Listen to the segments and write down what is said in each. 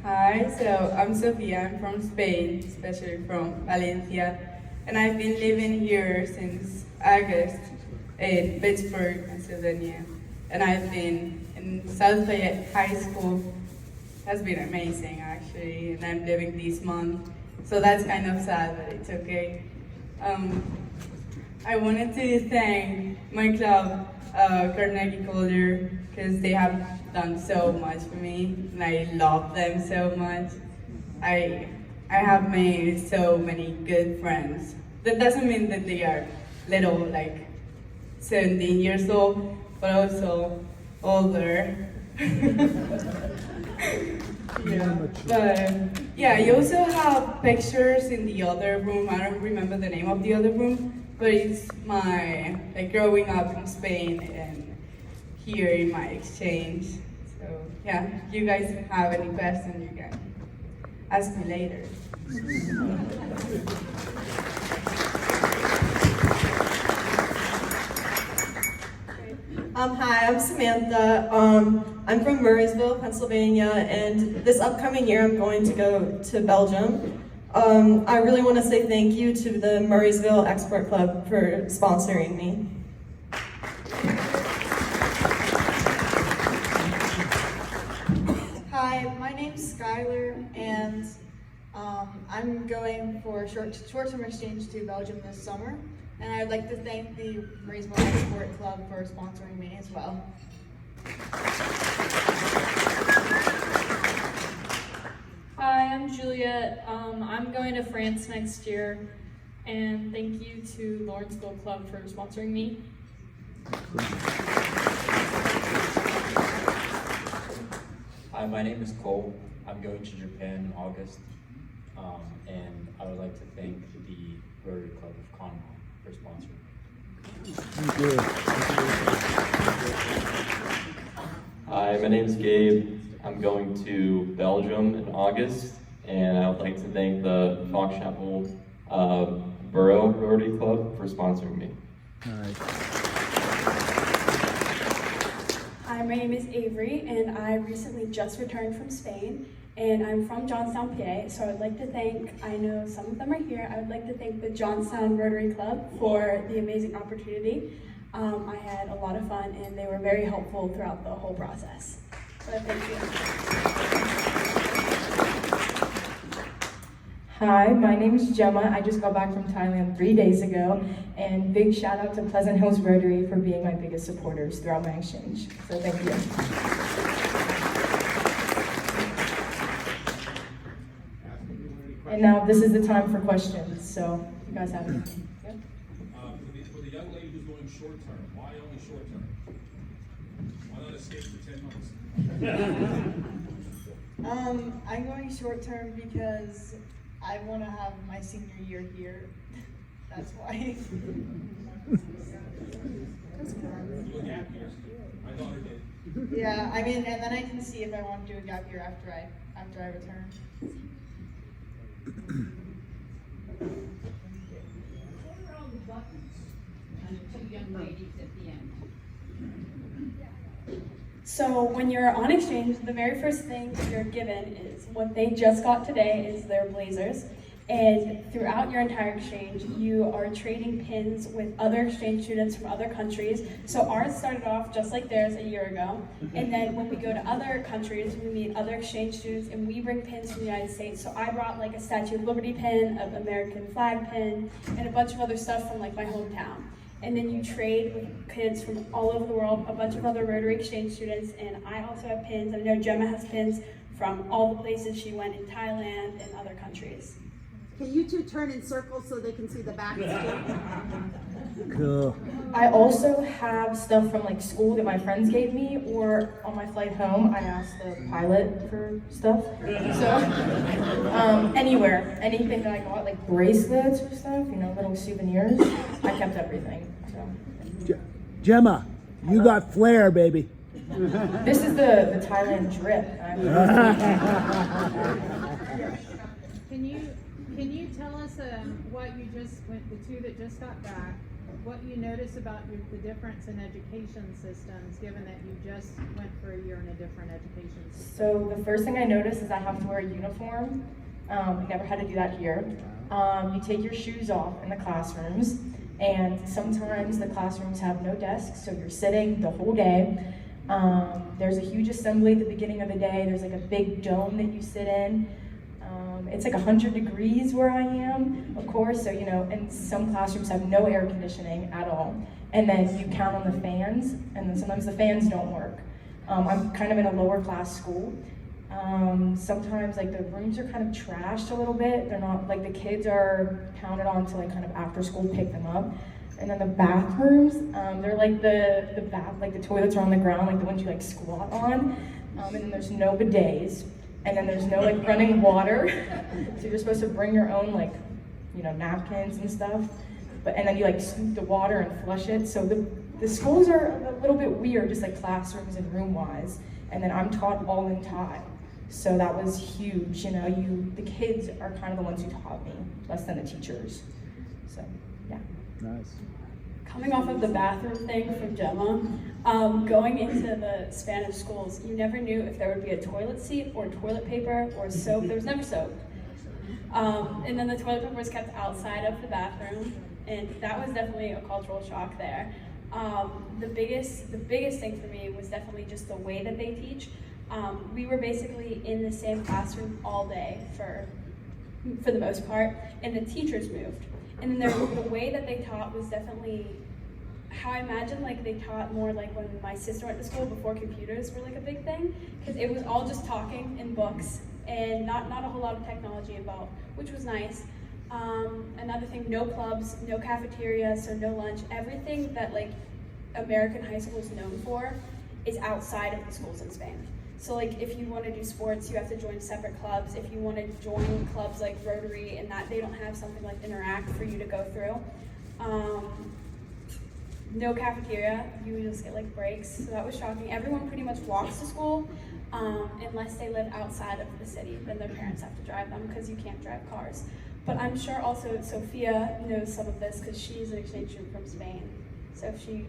Hi, so I'm Sofia. I'm from Spain, especially from Valencia, and I've been living here since August in Pittsburgh, Pennsylvania. And I've been in South Fayette High School. Has been amazing actually, and I'm leaving this month, so that's kind of sad, but it's okay. Um, I wanted to thank my club, Carnegie Calder, because they have done so much for me, and I love them so much. I I have made so many good friends. That doesn't mean that they are little, like 17 years old, but also older. Yeah, but yeah, you also have pictures in the other room. I don't remember the name of the other room, but it's my like growing up in Spain and here in my exchange. So yeah, if you guys have any questions, you can ask me later. Hi, I'm Samantha. I'm from Murraysville, Pennsylvania, and this upcoming year I'm going to go to Belgium. I really want to say thank you to the Murraysville Export Club for sponsoring me. Hi, my name's Skylar, and I'm going for short-term exchange to Belgium this summer. And I'd like to thank the Rotary Export Club for sponsoring me as well. Hi, I'm Juliet. I'm going to France next year, and thank you to Lawrenceville Club for sponsoring me. Hi, my name is Cole. I'm going to Japan in August, and I would like to thank the Rotary Club of Conroe for sponsoring. Thank you. Hi, my name is Gabe. I'm going to Belgium in August, and I would like to thank the Fox Chapel Borough Rotary Club for sponsoring me. All right. Hi, my name is Avery, and I recently just returned from Spain, and I'm from Johnstown, PA, so I would like to thank, I know some of them are here, I would like to thank the Johnstown Rotary Club for the amazing opportunity. I had a lot of fun, and they were very helpful throughout the whole process. So thank you. Hi, my name is Gemma. I just got back from Thailand 3 days ago, and big shout out to Pleasant Hills Rotary for being my biggest supporters throughout my exchange. So thank you. And now this is the time for questions, so you guys have any? Yeah? For the young lady who's going short term, why only short term? Why not escape for 10 months? I'm going short term because I want to have my senior year here. That's why. Do a gap year. My daughter did. Yeah, I mean, and then I can see if I want to do a gap year after I return. So when you're on exchange, the very first thing you're given is what they just got today is their blazers. And throughout your entire exchange, you are trading pins with other exchange students from other countries. So ours started off just like theirs a year ago. And then when we go to other countries, we meet other exchange students and we bring pins from the United States. So I brought like a Statue of Liberty pin, an American flag pin, and a bunch of other stuff from like my hometown. And then you trade with kids from all over the world, a bunch of other Rotary exchange students, and I also have pins. I know Gemma has pins from all the places she went in Thailand and other countries. Can you two turn in circles so they can see the back? Cool. I also have stuff from like school that my friends gave me, or on my flight home, I asked the pilot for stuff. So, anywhere, anything that I got, like bracelets or stuff, you know, little souvenirs, I kept everything. So. Gemma, you got flair, baby. This is the Thailand drip. Can you tell us what you just went, the two that just got back, what you notice about the difference in education systems, given that you just went for a year in a different education system? So the first thing I noticed is I have to wear a uniform. I never had to do that here. You take your shoes off in the classrooms, and sometimes the classrooms have no desks, so you're sitting the whole day. There's a huge assembly at the beginning of the day. There's like a big dome that you sit in. It's like 100 degrees where I am, of course, so and some classrooms have no air conditioning at all. And then you count on the fans, and then sometimes the fans don't work. I'm kind of in a lower class school. Sometimes like the rooms are kind of trashed a little bit. They're not, like the kids are counted on to like kind of after school pick them up. And then the bathrooms, they're like the toilets are on the ground, like the ones you like squat on. And then there's no bidets. And then there's no like running water. So you're supposed to bring your own like, napkins and stuff. And then you like scoop the water and flush it. So the schools are a little bit weird, just like classrooms and room wise. And then I'm taught all in Thai. So that was huge, the kids are kind of the ones who taught me, less than the teachers. So, yeah. Nice. Coming off of the bathroom thing from Gemma, going into the Spanish schools, you never knew if there would be a toilet seat or toilet paper or soap. There was never soap. And then the toilet paper was kept outside of the bathroom, and that was definitely a cultural shock there. The biggest thing for me was definitely just the way that they teach. We were basically in the same classroom all day for the most part, and the teachers moved. And then the way that they taught was definitely how I imagine like they taught more like when my sister went to school before computers were like a big thing, because it was all just talking in books and not a whole lot of technology involved, which was nice. Another thing, no clubs, no cafeteria, so no lunch. Everything that like American high school is known for is outside of the schools in Spain. So like if you want to do sports, you have to join separate clubs. If you want to join clubs like Rotary and that, they don't have something like Interact for you to go through. No cafeteria, you just get like breaks, so that was shocking. Everyone pretty much walks to school unless they live outside of the city. Then their parents have to drive them because you can't drive cars. But I'm sure also Sophia knows some of this because she's an exchange student from Spain. So if she...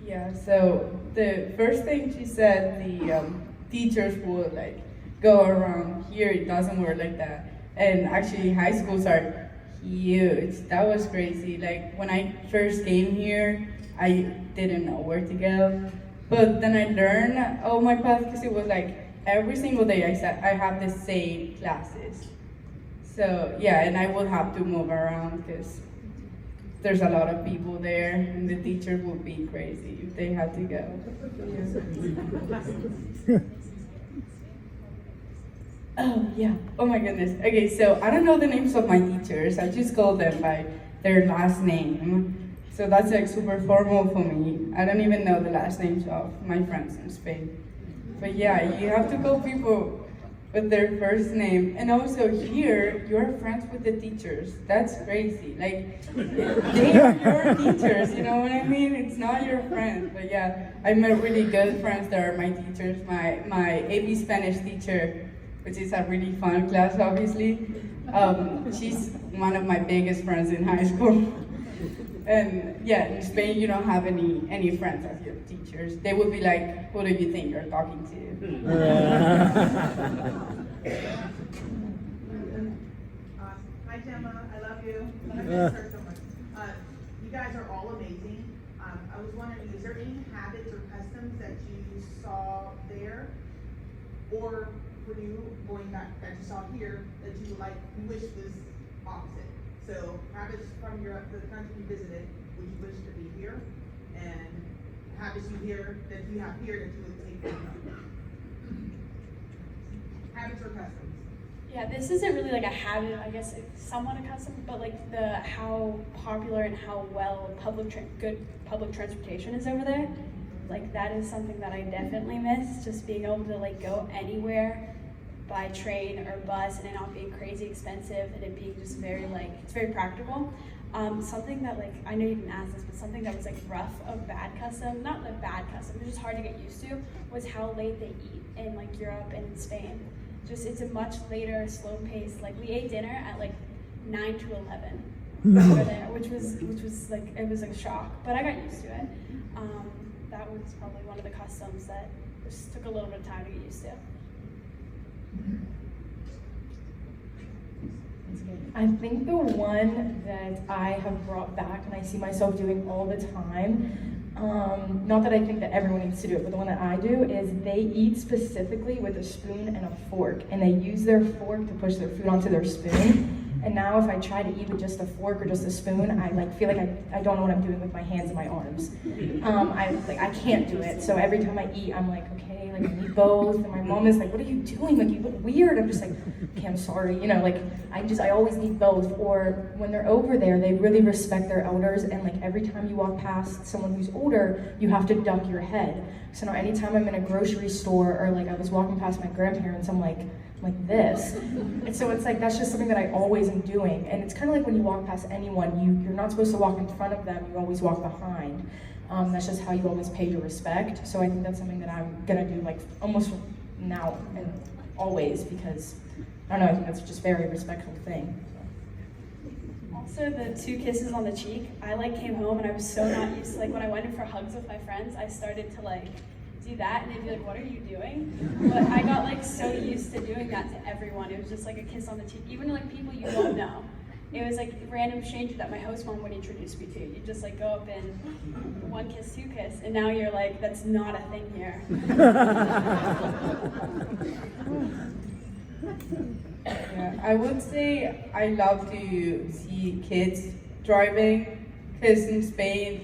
Yeah, so the first thing she said, the teachers would like go around. Here it doesn't work like that. And actually high schools are huge. That was crazy. Like when I first came here, I didn't know where to go. But then I learned all my path because it was like every single day I have the same classes. So yeah, and I would have to move around because there's a lot of people there, and the teachers would be crazy if they had to go. Oh yeah, oh my goodness. Okay, so I don't know the names of my teachers. I just call them by their last name. So that's like super formal for me. I don't even know the last names of my friends in Spain. But yeah, you have to call people with their first name. And also here, you're friends with the teachers. That's crazy. Like, they are your teachers, you know what I mean? It's not your friends. But yeah, I met really good friends that are my teachers. My AP Spanish teacher, which is a really fun class, obviously. She's one of my biggest friends in high school. And yeah, in Spain, you don't have any friends as your teachers. They would be like, who do you think you're talking to? Hi Gemma, I love you. I miss her so much. You guys are all amazing. I was wondering, is there any habits or customs that you saw there, or for you going back that you saw here that you wish was opposite? So habits from the country you visited, would you wish to be here, and habits you have here that you would take with you? Habits or customs? Yeah, this isn't really like a habit, I guess it's somewhat a custom, but like how popular and how well good public transportation is over there. Like that is something that I definitely miss, just being able to like go anywhere by train or bus and it not being crazy expensive and it being just very it's very practical. Something that I know you didn't ask this, but something that was rough of bad custom, not like bad custom, it was just hard to get used to, was how late they eat in Europe and in Spain. Just it's a much later, slow pace. We ate dinner at 9 to 11 over there, which was like, it was a shock, but I got used to it. That was probably one of the customs that just took a little bit of time to get used to. I think the one that I have brought back and I see myself doing all the time, not that I think that everyone needs to do it, but the one that I do is they eat specifically with a spoon and a fork, and they use their fork to push their food onto their spoon. And now if I try to eat with just a fork or just a spoon, I feel like I don't know what I'm doing with my hands and my arms. I can't do it. So every time I eat, I'm like, okay, like I need both. And my mom is like, what are you doing? Like you look weird. I'm just like, okay, I'm sorry. You know, like I always need both. Or when they're over there, they really respect their elders. And like every time you walk past someone who's older, you have to duck your head. So now anytime I'm in a grocery store or like I was walking past my grandparents, I'm like this. And so it's like, that's just something that I always am doing. And it's kind of like when you walk past anyone, you're not supposed to walk in front of them, you always walk behind. That's just how you always pay your respect. So I think that's something that I'm gonna do like almost now and always, because I don't know, I think that's just a very respectful thing. Also, the 2 kisses on the cheek, I like came home and I was so not used to, like when I went in for hugs with my friends, I started to like do that and they'd be like, what are you doing? But I got like so used to doing that to everyone. It was just like a kiss on the cheek, even to like people you don't know. It was like random strangers that my host mom would introduce me to. You just like go up and 1 kiss, 2 kiss, and now you're like, that's not a thing here. Yeah, I would say I love to see kids driving, because in Spain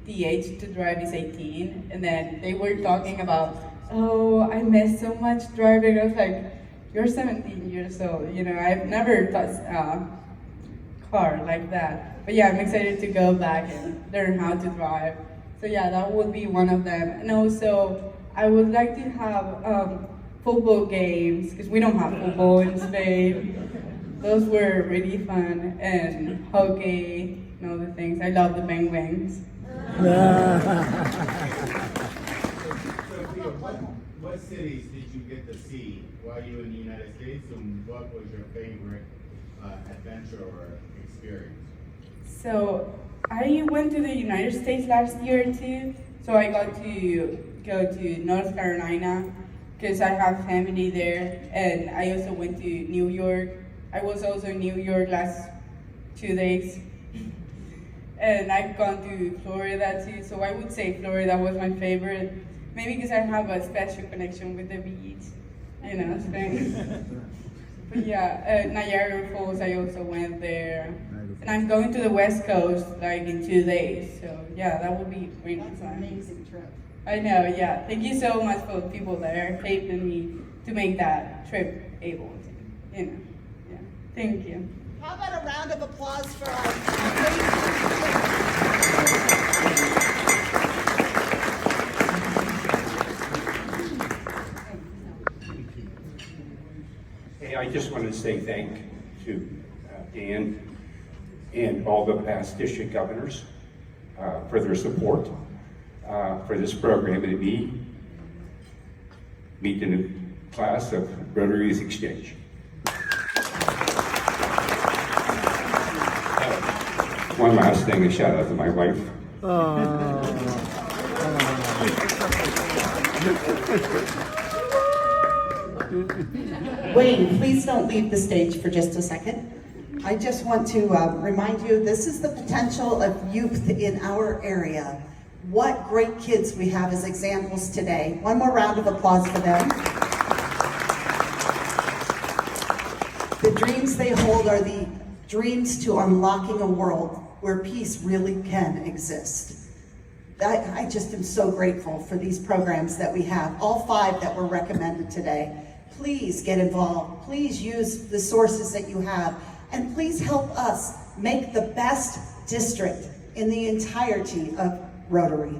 the age to drive is 18, and then they were talking about, oh, I miss so much driving. I was like, you're 17 years old, you know, I've never touched a car like that. But yeah, I'm excited to go back and learn how to drive. So yeah, that would be one of them. And also, I would like to have football games, because we don't have football in Spain. Those were really fun, and hockey and all the things. I love the penguins. What cities did you get to see while you were in the United States, and what was your favorite adventure or experience? So I went to the United States last year too. So I got to go to North Carolina because I have family there, and I also went to New York. I was also in New York last 2 days. And I've gone to Florida too, so I would say Florida was my favorite. Maybe because I have a special connection with the beach, you know, Spain. But yeah, Niagara Falls, I also went there. And I'm going to the West Coast like in 2 days, so yeah, that would be really fun. That's an amazing trip. I know, yeah. Thank you so much for the people there helping me to make that trip able to, you know, yeah. Thank you. How about a round of applause for our amazing Hey, I just want to say thank you to Dan and all the past district governors for their support for this program and me meet in a class of Rotary Youth Exchange. One last thing, a shout out to my wife. Wayne, please don't leave the stage for just a second. I just want to remind you, this is the potential of youth in our area. What great kids we have as examples today. One more round of applause for them. The dreams they hold are the dreams to unlocking a world where peace really can exist. I just am so grateful for these programs that we have, all 5 that were recommended today. Please get involved. Please use the sources that you have. And please help us make the best district in the entirety of Rotary.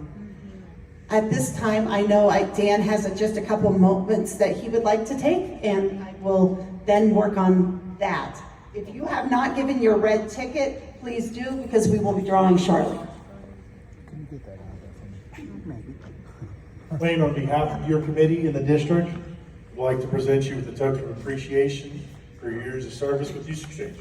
At this time, I know Dan has just a couple moments that he would like to take, and I will then work on that. If you have not given your red ticket, please do, because we will be drawing shortly. Wayne, on behalf of your committee and the district, I'd like to present you with a token of appreciation for your years of service with Youth Exchange.